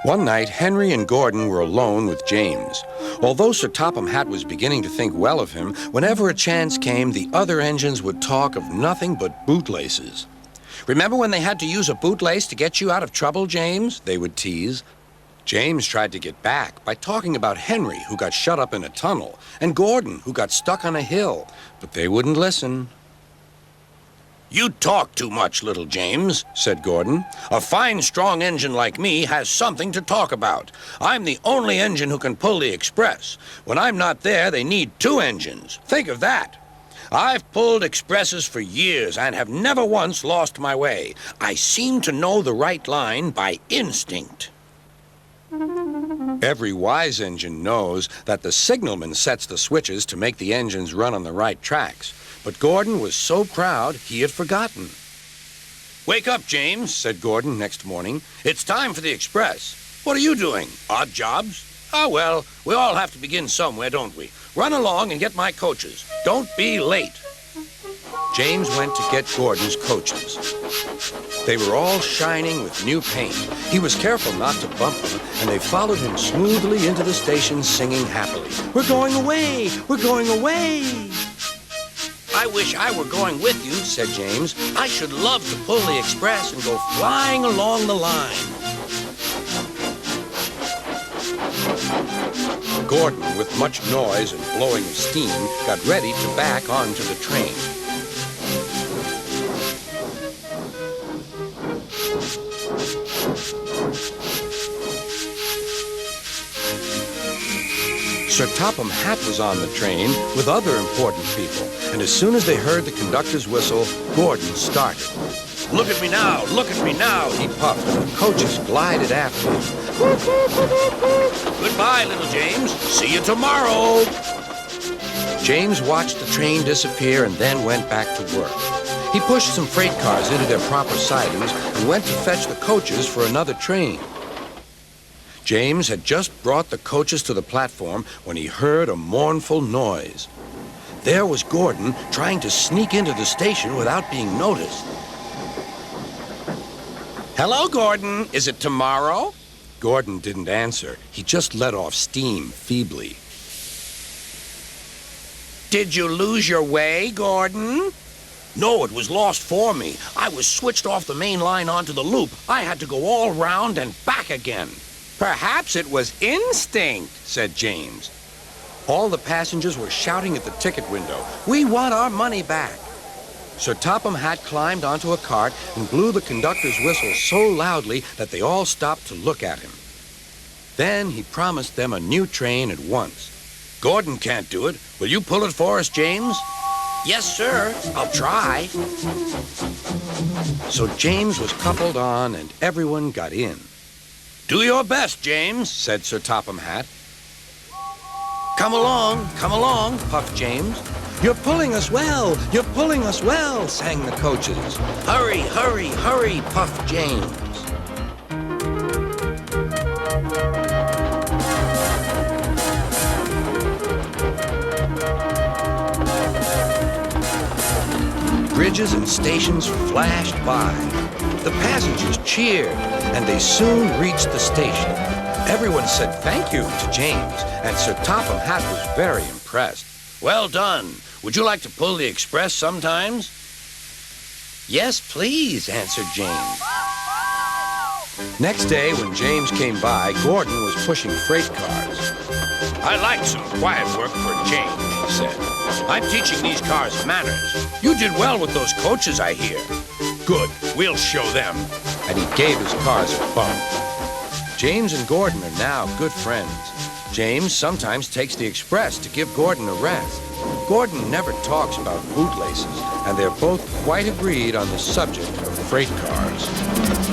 One night, Henry and Gordon were alone with James. Although Sir Topham Hatt was beginning to think well of him, whenever a chance came, the other engines would talk of nothing but bootlaces. "Remember when they had to use a bootlace to get you out of trouble, James?" they would tease. James tried to get back by talking about Henry, who got shut up in a tunnel, and Gordon, who got stuck on a hill, but they wouldn't listen. "You talk too much, little James," said Gordon. "A fine, strong engine like me has something to talk about. I'm the only engine who can pull the express. When I'm not there, they need two engines. Think of that. I've pulled expresses for years and have never once lost my way. I seem to know the right line by instinct." Every wise engine knows that the signalman sets the switches to make the engines run on the right tracks. But Gordon was so proud he had forgotten. "Wake up, James," said Gordon next morning. "It's time for the express. What are you doing? Odd jobs? Ah, well, we all have to begin somewhere, don't we? Run along and get my coaches. Don't be late." James went to get Gordon's coaches. They were all shining with new paint. He was careful not to bump them, and they followed him smoothly into the station singing happily. "We're going away! We're going away!" "I wish I were going with you," said James. "I should love to pull the express and go flying along the line." Gordon, with much noise and blowing of steam, got ready to back onto the train. Sir Topham Hatt was on the train with other important people, and as soon as they heard the conductor's whistle, Gordon started. "Look at me now, look at me now," he puffed, and the coaches glided after him. "Goodbye, little James. See you tomorrow." James watched the train disappear and then went back to work. He pushed some freight cars into their proper sidings and went to fetch the coaches for another train. James had just brought the coaches to the platform when he heard a mournful noise. There was Gordon trying to sneak into the station without being noticed. "Hello, Gordon. Is it tomorrow?" Gordon didn't answer. He just let off steam feebly. "Did you lose your way, Gordon?" "No, it was lost for me. I was switched off the main line onto the loop. I had to go all round and back again." "Perhaps it was instinct," said James. All the passengers were shouting at the ticket window, "We want our money back." Sir Topham Hatt climbed onto a cart and blew the conductor's whistle so loudly that they all stopped to look at him. Then he promised them a new train at once. "Gordon can't do it. Will you pull it for us, James?" "Yes, sir. I'll try." So James was coupled on and everyone got in. "Do your best, James," said Sir Topham Hatt. Come along, puffed James. "You're pulling us well, you're pulling us well," sang the coaches. "Hurry, hurry, hurry," puffed James. Bridges and stations flashed by. The passengers cheered, and they soon reached the station. Everyone said thank you to James, and Sir Topham Hatt was very impressed. "Well done. Would you like to pull the express sometimes?" "Yes, please," answered James. Next day, when James came by, Gordon was pushing freight cars. "I like some quiet work for a change," he said. "I'm teaching these cars manners. You did well with those coaches, I hear." "Good. We'll show them." And he gave his cars a bump. James and Gordon are now good friends. James sometimes takes the express to give Gordon a rest. Gordon never talks about bootlaces, and they're both quite agreed on the subject of freight cars.